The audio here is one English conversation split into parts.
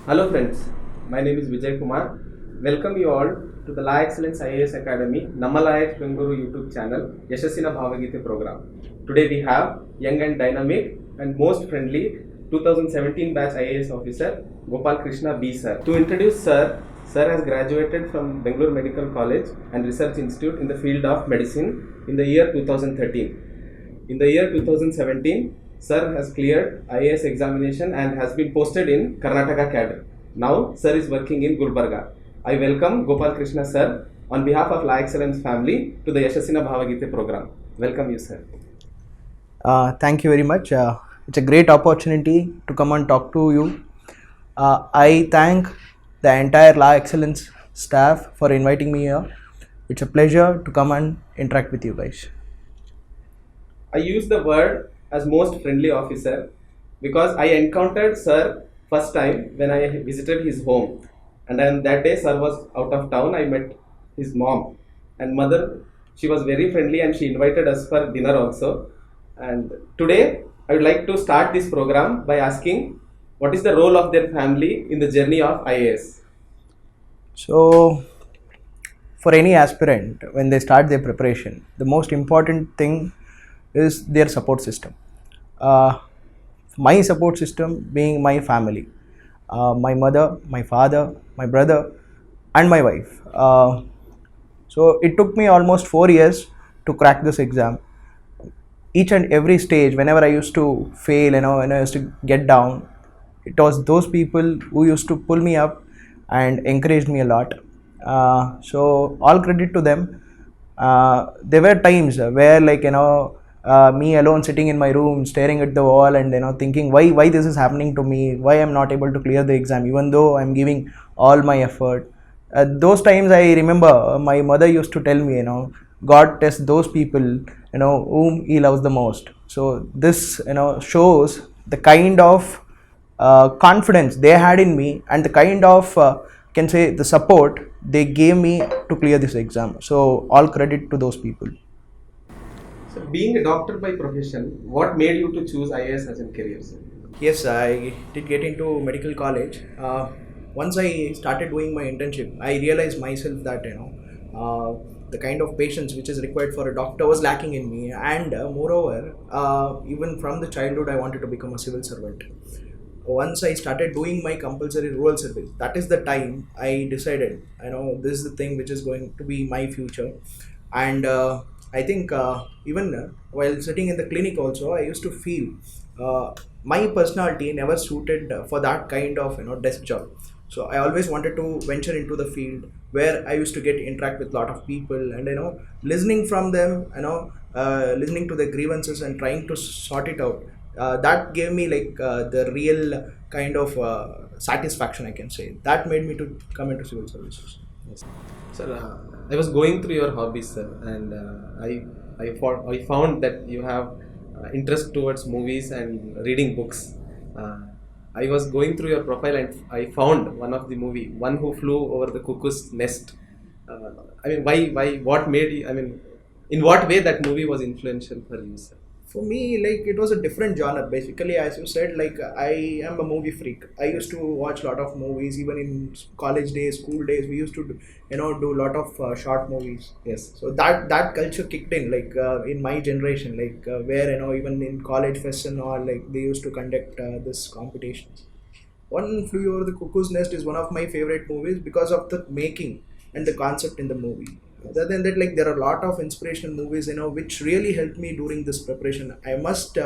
Hello friends, my name is Vijay Kumar. Welcome you all to the Law Excellence IAS Academy, Namalayak Benguru YouTube channel, Yashasina Bavagithe program. Today we have young and dynamic and most friendly 2017 batch IAS officer Gopal Krishna B sir. To introduce sir, sir has graduated from Bengaluru Medical College and Research Institute in the field of medicine in the year 2013. In the year 2017, Sir has cleared IAS examination and has been posted in Karnataka cadre. Now, Sir is working in Gulbarga. I welcome Gopal Krishna Sir on behalf of La Excellence family to the Yashasina Bhavagithe program. Welcome you, Sir. Thank you very much. It's a great opportunity to come and talk to you. I thank the entire Law Excellence staff for inviting me here. It's a pleasure to come and interact with you guys. I use the word as most friendly officer because I encountered Sir first time when I visited his home, and on that day Sir was out of town. I met his mom and mother. She was very friendly and she invited us for dinner also. And today I would like to start this program by asking what is the role of their family in the journey of IAS. So, for any aspirant, when they start their preparation, the most important thing is their support system. Uh, my support system being my family, my mother, my father, my brother, and my wife. So it took me almost 4 years to crack this exam. Each and every stage, whenever I used to fail, when I used to get down, it was those people who used to pull me up and encouraged me a lot. So all credit to them. There were times where me alone sitting in my room staring at the wall and thinking why this is happening to me, why I'm not able to clear the exam even though I'm giving all my effort. Those times I remember my mother used to tell me, God tests those people whom he loves the most. So this shows the kind of confidence they had in me and the kind of can say the support they gave me to clear this exam. So all credit to those people. So, being a doctor by profession, what made you to choose IAS as a career, sir? Yes, I did get into medical college. Once I started doing my internship, I realized myself that the kind of patience which is required for a doctor was lacking in me, and moreover, even from the childhood, I wanted to become a civil servant. Once I started doing my compulsory rural service, that is the time I decided, this is the thing which is going to be my future. And I think even while sitting in the clinic also, I used to feel my personality never suited for that kind of desk job. So I always wanted to venture into the field where I used to get interact with a lot of people and listening from them, listening to their grievances and trying to sort it out. That gave me the real kind of satisfaction, I can say. That made me to come into civil services. Yes. Sir, I was going through your hobbies, sir, and I found that you have interest towards movies and reading books. Uh, I was going through your profile and I found one of the movie, One Who Flew Over the Cuckoo's Nest. Uh, what made you? I mean, in what way that movie was influential for you, sir? For me, it was a different genre. Basically, as you said, I am a movie freak. I used to watch a lot of movies. Even in college days, school days, we used to do a lot of short movies. Yes. So that culture kicked in in my generation, where even in college fests and all, they used to conduct this competitions. One Flew Over the Cuckoo's Nest is one of my favorite movies because of the making and the concept in the movie. Other than that, there are a lot of inspirational movies, which really helped me during this preparation. I must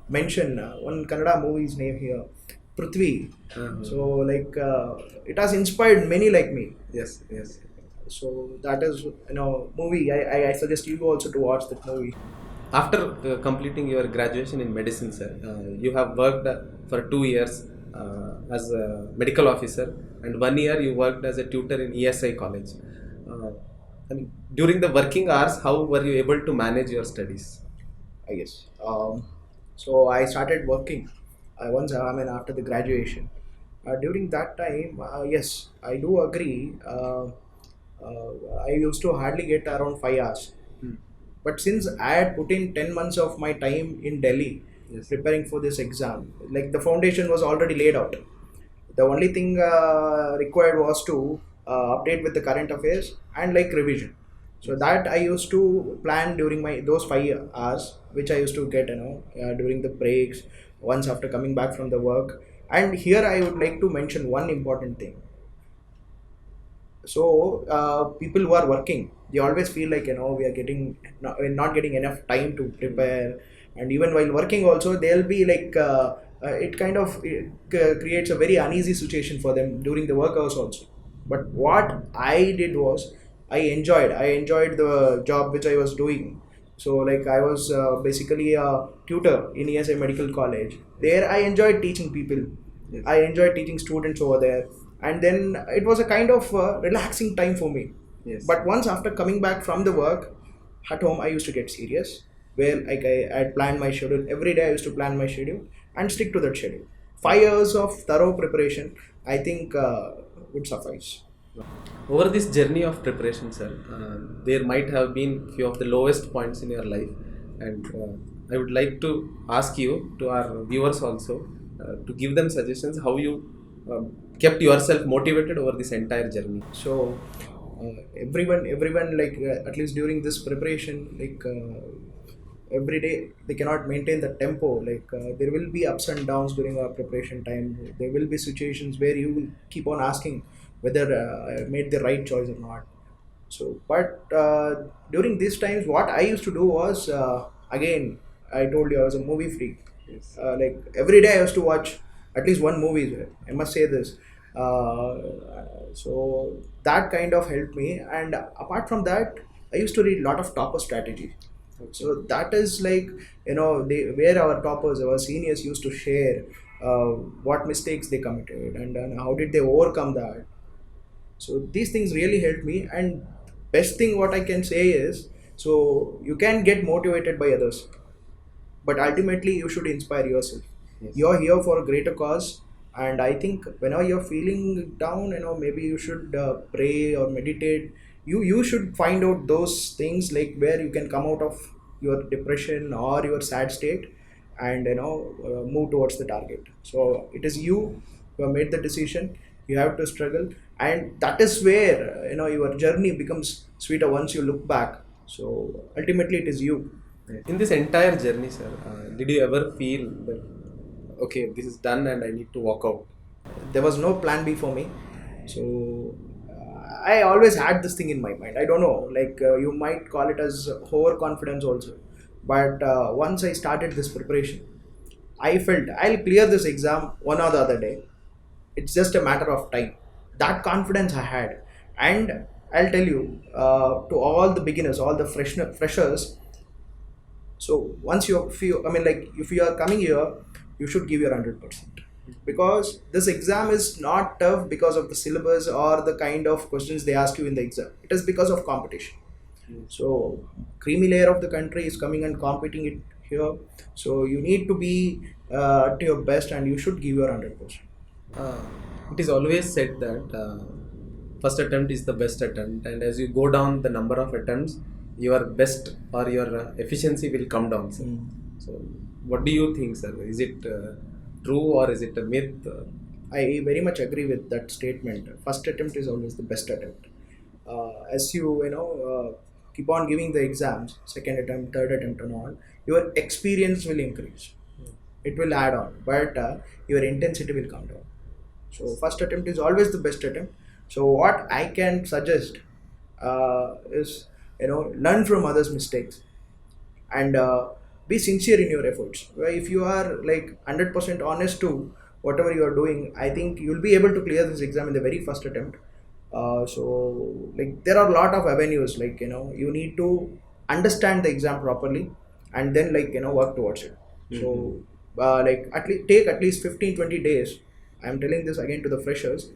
mention one Kannada movie's name here, Prithvi. So, it has inspired many like me. Yes, yes. So that is, movie. I suggest you also to watch that movie. After completing your graduation in medicine, sir, you have worked for 2 years as a medical officer, and 1 year you worked as a tutor in ESI college. Uh, I mean, during the working hours, how were you able to manage your studies? I guess. So I started working after the graduation. During that time, yes, I do agree. I used to hardly get around 5 hours. Hmm. But since I had put in 10 months of my time in Delhi Yes. preparing for this exam, the foundation was already laid out. The only thing required was to update with the current affairs and like revision. So that I used to plan during my those 5 hours, which I used to get, during the breaks, once after coming back from the work. And here I would like to mention one important thing. So people who are working, they always feel like, we are getting not getting enough time to prepare, and even while working also they'll be like, it kind of creates a very uneasy situation for them during the work hours also. But what I did was, I enjoyed the job which I was doing. So like I was basically a tutor in ESI Medical College. There I enjoyed teaching people. Yes. I enjoyed teaching students over there, and then it was a kind of relaxing time for me. Yes. But once after coming back from the work at home, I used to get serious, where like I planned my schedule every day. I used to plan my schedule and stick to that schedule. 5 years of thorough preparation, I think, would suffice. Over this journey of preparation, sir, there might have been few of the lowest points in your life, and I would like to ask you, to our viewers also, to give them suggestions how you kept yourself motivated over this entire journey. So everyone like, at least during this preparation, like, every day they cannot maintain the tempo. Like, there will be ups and downs during our preparation time. There will be situations where you will keep on asking whether I made the right choice or not. So but during these times, what I used to do was, again, I told you I was a movie freak. Yes. Like every day I used to watch at least one movie. I must say this. Uh, so that kind of helped me. And apart from that, I used to read a lot of topper strategy. So that is like, where our toppers, our seniors used to share what mistakes they committed, and how did they overcome that. So these things really helped me. And best thing what I can say is, so you can get motivated by others, but ultimately you should inspire yourself. Yes. You're here for a greater cause. And I think whenever you're feeling down, maybe you should pray or meditate. You should find out those things, like where you can come out of your depression or your sad state, and move towards the target. So it is you who have made the decision. You have to struggle, and that is where, your journey becomes sweeter once you look back. So ultimately it is you. In this entire journey, sir, did you ever feel that, okay, this is done and I need to walk out? There was no plan B for me. So I always had this thing in my mind. I don't know, like, you might call it as overconfidence also. But once I started this preparation, I felt I'll clear this exam one or the other day. It's just a matter of time. That confidence I had. And I'll tell you, to all the beginners, all the freshers, so once you feel, I mean, like, if you are coming here, you should give your 100%, because this exam is not tough because of the syllabus or the kind of questions they ask you in the exam. It is because of competition. So creamy layer of the country is coming and competing it here. So you need to be to your best, and you should give your 100%. Uh, it is always said that first attempt is the best attempt, and as you go down the number of attempts, your best or your efficiency will come down, sir. So, what do you think, sir? Is it true or is it a myth? I very much agree with that statement. First attempt is always the best attempt. As keep on giving the exams, second attempt, third attempt, and all, your experience will increase. It will add on, but your intensity will come down. So first attempt is always the best attempt. So what I can suggest is, learn from others' mistakes, and be sincere in your efforts. Well, if you are like 100% honest to whatever you are doing, I think you'll be able to clear this exam in the very first attempt. So like, there are a lot of avenues. Like, you need to understand the exam properly, and then, like, work towards it. So like, take at least 15-20 days. I'm telling this again to the freshers,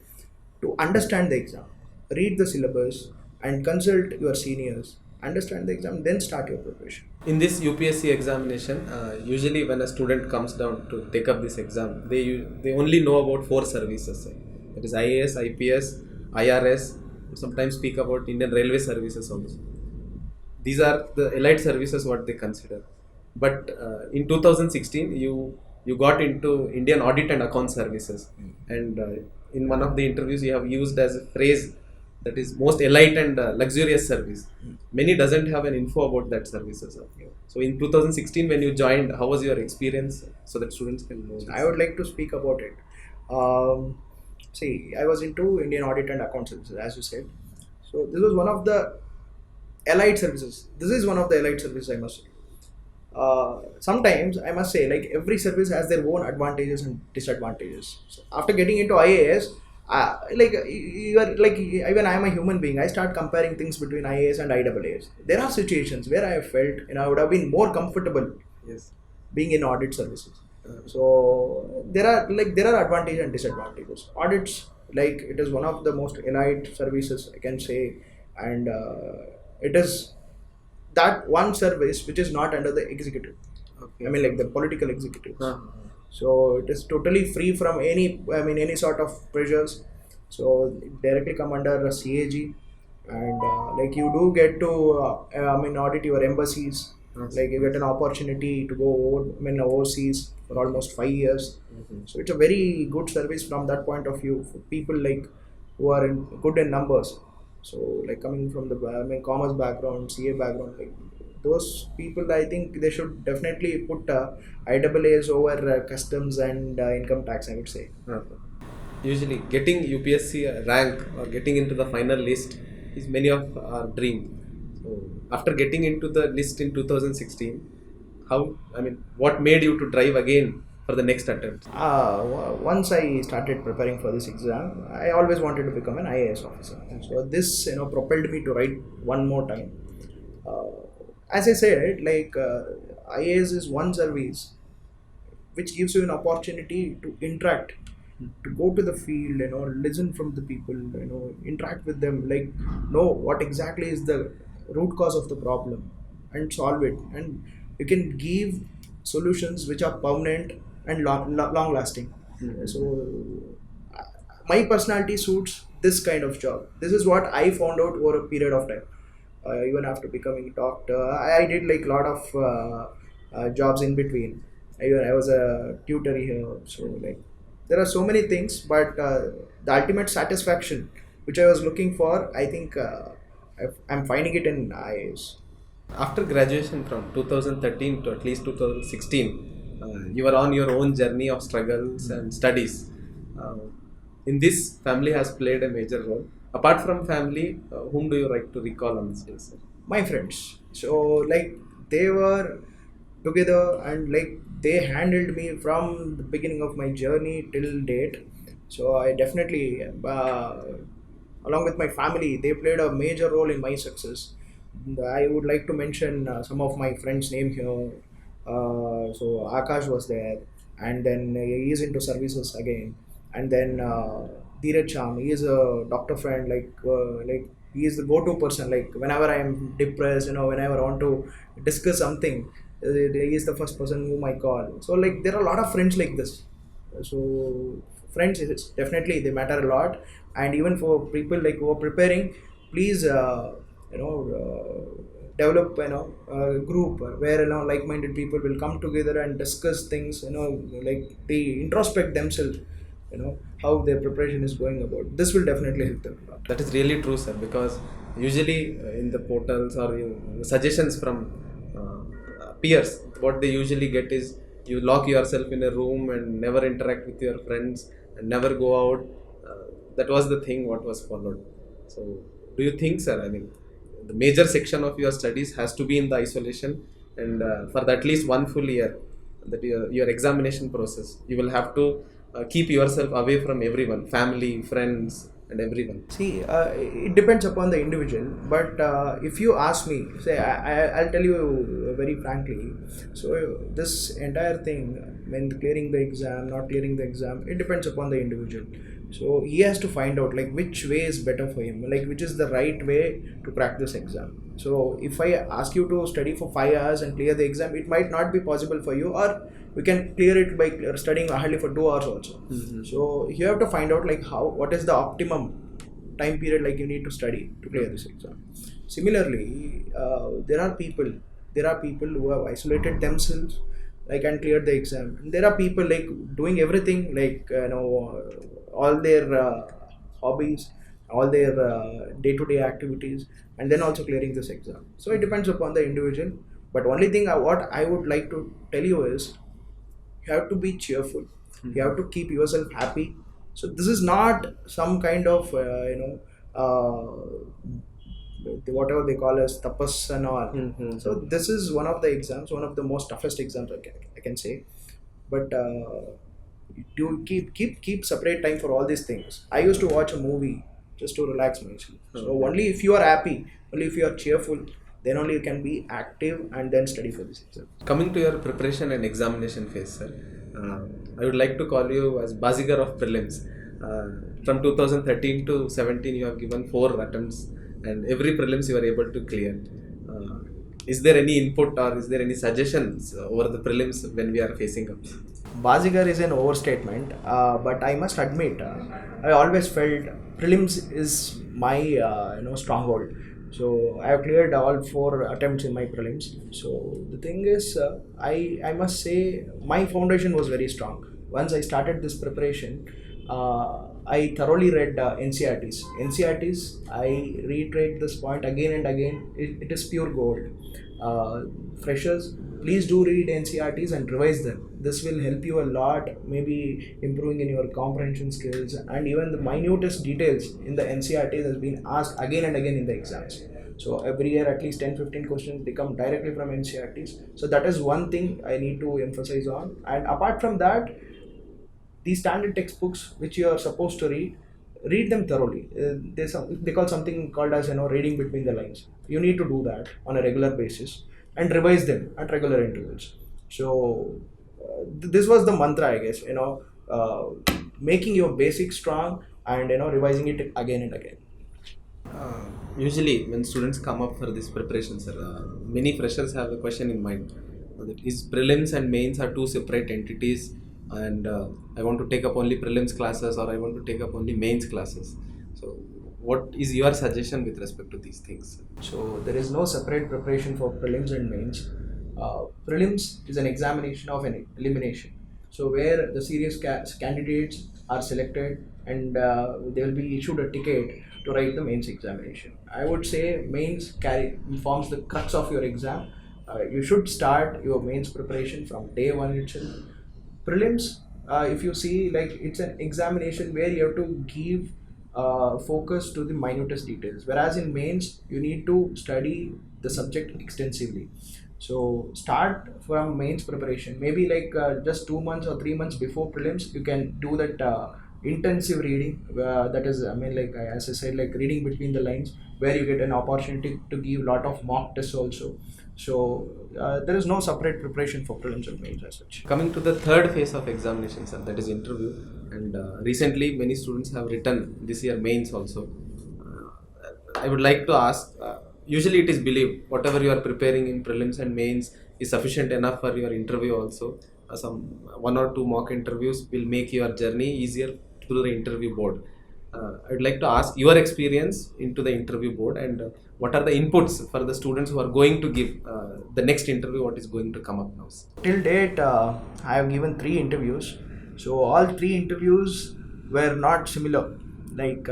to understand the exam, read the syllabus, and consult your seniors. Understand the exam, then start your preparation. In this UPSC examination, usually when a student comes down to take up this exam, they only know about 4 services. That is IAS, IPS, IRS. Sometimes speak about Indian Railway Services also. These are the elite services what they consider. But in 2016, you you got into Indian Audit and Account Services, and in one of the interviews you have used as a phrase that is most elite and luxurious service. Many doesn't have an info about that services of you. So in 2016 when you joined, how was your experience, so that students can know this? I would like to speak about it. Um, See, I was into Indian Audit and Account Services, as you said. So this was one of the allied services. This is one of the allied services, I must say. Sometimes I must say, like, every service has their own advantages and disadvantages. So after getting into IAS, you are like, even I am a human being, I start comparing things between IAS and IAAS. There are situations where I have felt, I would have been more comfortable Yes. being in audit services. So there are advantages and disadvantages. Audits, like, it is one of the most elite services, I can say, and it is that one service which is not under the executive. Okay. I mean, like the political executives. Uh-huh. So it is totally free from any sort of pressures. So it directly come under a CAG, and like, you do get to audit your embassies. Yes. Like, you get an opportunity to go overseas for almost 5 years. Mhm. So it's a very good service from that point of view for people like who are good in numbers. So, like, coming from the commerce background, CA background, like those people, I think they should definitely put IAAS over customs and income tax, I would say. Uh-huh. Usually getting UPSC rank or getting into the final list is many of our dream. So after getting into the list in 2016, what made you to drive again for the next attempt? Once I started preparing for this exam, I always wanted to become an IAS officer. And so this, propelled me to write one more time. As I said, like, IAS is one service which gives you an opportunity to interact, to go to the field, listen from the people, interact with them, like, know what exactly is the root cause of the problem and solve it, and you can give solutions which are permanent and long lasting. So my personality suits this kind of job. This is what I found out over a period of time. Even after becoming a doctor, I did like a lot of jobs in between. I was a tutor here. So, like, there are so many things, but the ultimate satisfaction which I was looking for, I think I'm finding it in IAS. After graduation from 2013 to at least 2016, you were on your own journey of struggles and studies. In this, family has played a major role. Apart from family, whom do you like to recall on this day, sir? My friends. So, like, they were together, and like, they handled me from the beginning of my journey till date. So I definitely, along with my family, they played a major role in my success. I would like to mention some of my friends' name here. So Akash was there, and then he is into services again. And then Dheeraj Sham, he is a doctor friend. Like, he is the go-to person. Like, whenever I am depressed, whenever I want to discuss something, he is the first person whom I call. So, like, there are a lot of friends like this. So friends is definitely, they matter a lot. And even for people like who are preparing, please develop a group where like-minded people will come together and discuss things, like, they introspect themselves, how their preparation is going about. This will definitely help them a lot. That is really true, sir, because usually in the portals or suggestions from peers, what they usually get is you lock yourself in a room and never interact with your friends and never go out. That was the thing what was followed. So do you think, sir, the major section of your studies has to be in the isolation, and for at least one full year, that your examination process, you will have to keep yourself away from everyone, family, friends, and everyone? See, it depends upon the individual, but if you ask me, say, I'll tell you very frankly. So this entire thing, when clearing the exam, not clearing the exam, it depends upon the individual. So he has to find out, like, which way is better for him, like, which is the right way to crack this exam. So if I ask you to study for 5 hours and clear the exam, it might not be possible for you, or we can clear it by studying hardly for 2 hours also. Mm-hmm. So you have to find out, like, what is the optimum time period, like, you need to study to clear this exam. Similarly, there are people who have isolated themselves. like and cleared the exam. And there are people like doing everything, like all their hobbies, all their day-to-day activities, and then also clearing this exam. So it depends upon the individual. But only thing what I would like to tell you is you have to be cheerful. You have to keep yourself happy. So this is not some kind of whatever they call as tapas and all. So this is one of the exams, one of the most toughest exams I can say. But you keep separate time for all these things. I used to watch a movie just to relax myself. So only if you are happy, only if you are cheerful, then only you can be active and then study for this exam. Coming to your preparation and examination phase, sir, I would like to call you as Bazigar of prelims. From 2013 to 17, you have given 4 attempts, and every prelims you are able to clear. Is there any input or is there any suggestions over the prelims when we are facing up? Bazigar is an overstatement, but I must admit, I always felt prelims is my stronghold. So I have cleared all 4 attempts in my prelims. So the thing is, I must say my foundation was very strong. Once I started this preparation, I thoroughly read NCRTs. NCRTs, I reiterate this point again and again. It is pure gold. Freshers, please do read NCRTs and revise them. This will help you a lot, maybe improving in your comprehension skills, and even the minutest details in the NCRTs has been asked again and again in the exams. So every year at least 10-15 questions they come directly from NCRTs. So that is one thing I need to emphasize on. And apart from that, these standard textbooks which you are supposed to read them thoroughly. They call something called as reading between the lines. You need to do that on a regular basis and revise them at regular intervals. So this was the mantra, I guess. Making your basics strong and revising it again and again. Usually, when students come up for this preparation, sir, many freshers have a question in mind. That is, prelims and mains are 2 separate entities, and I want to take up only prelims classes or I want to take up only mains classes. So, what is your suggestion with respect to these things? So, there is no separate preparation for prelims and mains. Prelims is an examination of an elimination. So, where the serious candidates are selected and they will be issued a ticket to write the mains examination. I would say mains forms the crux of your exam. You should start your mains preparation from day 1 itself. Prelims, if you see, like it's an examination where you have to give focus to the minutest details, whereas in mains you need to study the subject extensively. So start from mains preparation, maybe like just 2 months or 3 months before prelims you can do that intensive reading, that is, I mean, like as I said, like reading between the lines, where you get an opportunity to give lot of mock tests also. So there is no separate preparation for prelims and mains as such. Coming to the third phase of examination, sir, that is interview, and recently many students have written this year mains also. I would like to ask, usually it is believed whatever you are preparing in prelims and mains is sufficient enough for your interview also. Some 1 or 2 mock interviews will make your journey easier through the interview board. I would like to ask your experience into the interview board, and what are the inputs for the students who are going to give the next interview, what is going to come up now? Till date, I have given 3 interviews. So all 3 interviews were not similar. Like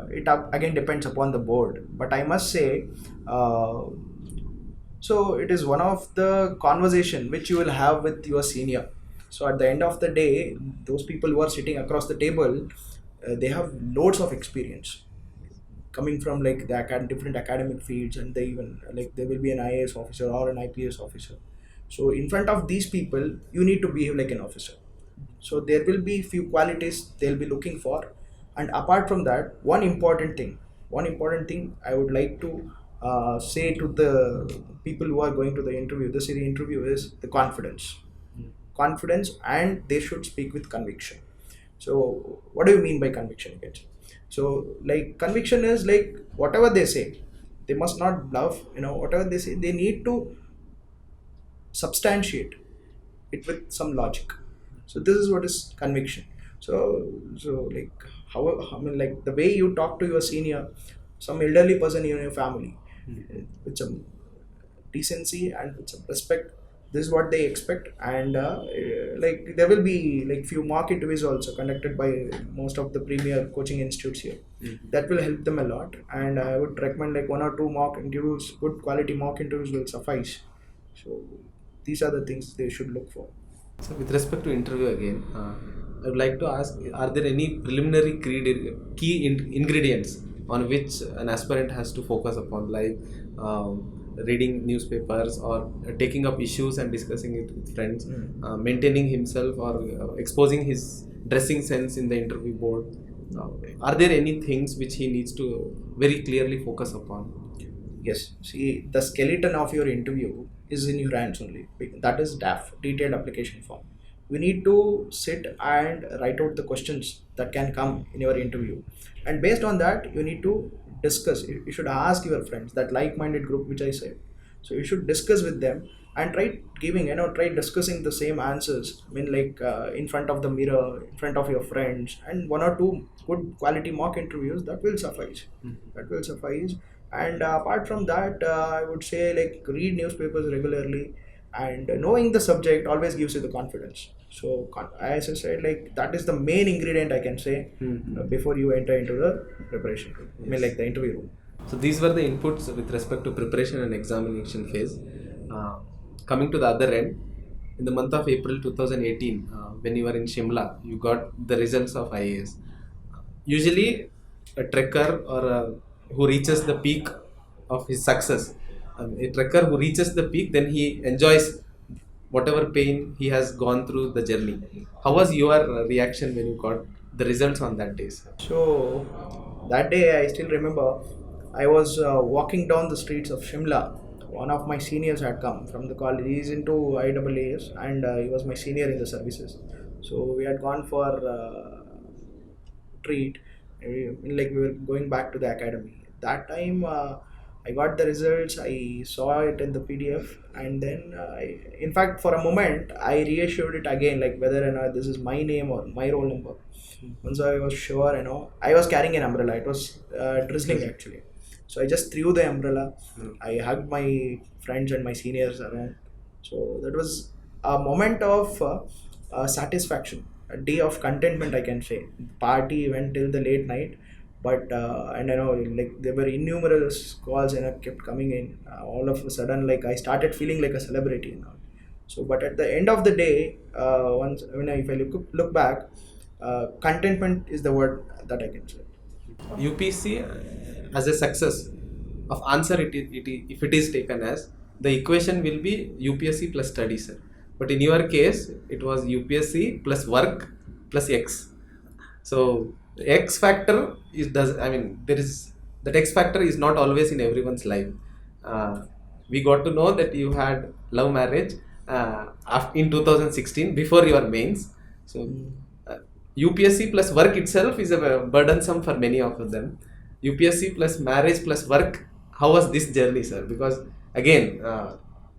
it again depends upon the board. But I must say, so it is one of the conversation which you will have with your senior. So at the end of the day, those people who are sitting across the table, they have loads of experience coming from like the different academic fields, and they even like they will be an IAS officer or an IPS officer. So in front of these people, you need to behave like an officer. So there will be few qualities they'll be looking for, and apart from that, one important thing I would like to say to the people who are going to the interview, the Siri interview, is the confidence, and they should speak with conviction. So what do you mean by conviction again? So like conviction is like whatever they say, they must not bluff. Whatever they say, they need to substantiate it with some logic. So this is what is conviction. So like I mean, like the way you talk to your senior, some elderly person in your family, with some decency and with some respect, This is what they expect, and like there will be like few mock interviews also conducted by most of the premier coaching institutes here. That will help them a lot, and I would recommend like one or two mock interviews. Good quality mock interviews will suffice. So these are the things they should look for. So, with respect to interview again, I would like to ask: are there any preliminary ingredients on which an aspirant has to focus upon, like reading newspapers or taking up issues and discussing it with friends, maintaining himself or exposing his dressing sense in the interview board? Are there any things which he needs to very clearly focus upon? Yes, see, the skeleton of your interview is in your hands only. That is DAF, detailed application form. You need to sit and write out the questions that can come in your interview, and based on that, you need to discuss. You should ask your friends, that like-minded group which I said. So you should discuss with them and try giving, try discussing the same answers. I mean, like in front of the mirror, in front of your friends, and one or two good quality mock interviews, that will suffice. That will suffice. And apart from that, I would say like read newspapers regularly, and knowing the subject always gives you the confidence. So as I said, like that is the main ingredient I can say before you enter into the preparation room. I mean, like the interview room. So these were the inputs with respect to preparation and examination phase. Coming to the other end, in the month of April 2018, when you were in Shimla, you got the results of IAS. Usually, a trekker or who reaches the peak of his success, a trekker who reaches the peak, then he enjoys whatever pain he has gone through the journey. How was your reaction when you got the results on that day, sir? So that day I still remember I was walking down the streets of Shimla. One of my seniors had come from the college. He's into IAAS, and he was my senior in the services. So we had gone for treat. Like we were going back to the academy. That time I got the results. I saw it in the PDF, and then in fact, for a moment, I reassured it again, like whether or not this is my name or my roll number. Once I was sure, I was carrying an umbrella. It was drizzling actually. So I just threw the umbrella. I hugged my friends and my seniors around. So that was a moment of satisfaction, a day of contentment, I can say. Party went till the late night, but and like there were innumerable calls kept coming in. All of a sudden, like I started feeling like a celebrity. So, but at the end of the day, once if I look back, contentment is the word that I can say. UPC as a success of answer, if it is taken as, the equation will be UPSC plus study, sir. But in your case, it was UPSC plus work plus X. So X factor that X factor is not always in everyone's life. We got to know that you had love marriage in 2016 before your mains. So UPSC plus work itself is a burdensome for many of them. UPSC plus marriage plus work, how was this journey, sir? Because again,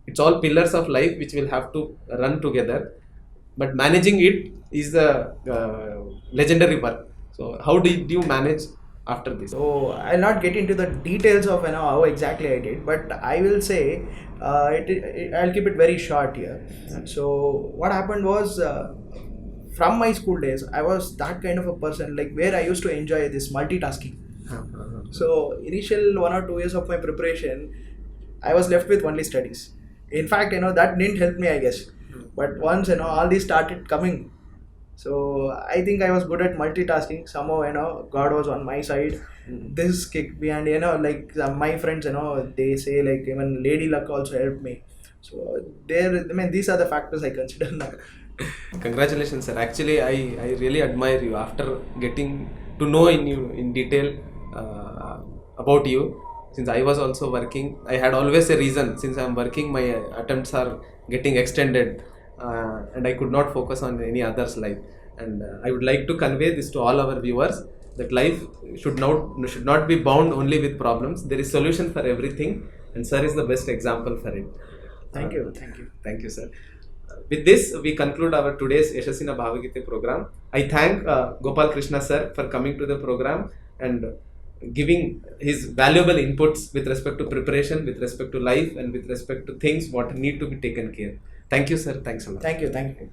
it's all pillars of life which will have to run together, but managing it is the legendary work. So how did you manage after this? So I'll not get into the details of how exactly I did, but I will say I'll keep it very short here. So what happened was, from my school days, I was that kind of a person, like where I used to enjoy this multitasking. So initial 1 or 2 years of my preparation, I was left with only studies. In fact, that didn't help me, I guess. But once all these started coming, so I think I was good at multitasking. Somehow, God was on my side. This kicked me, and like my friends, they say like even lady luck also helped me. So these are the factors I consider now. Congratulations, sir. Actually, I really admire you after getting to know in detail about you. Since I was also working, I had always a reason. Since I am working, my attempts are getting extended, and I could not focus on any other's life. And I would like to convey this to all our viewers, that life should not be bound only with problems. There is solution for everything, and sir is the best example for it. Thank you, sir. With this, we conclude our today's Yashasina Bavagithe program. I thank Gopal Krishna sir for coming to the program and giving his valuable inputs with respect to preparation, with respect to life, and with respect to things what need to be taken care. Thank you, sir. Thanks a lot. Thank you.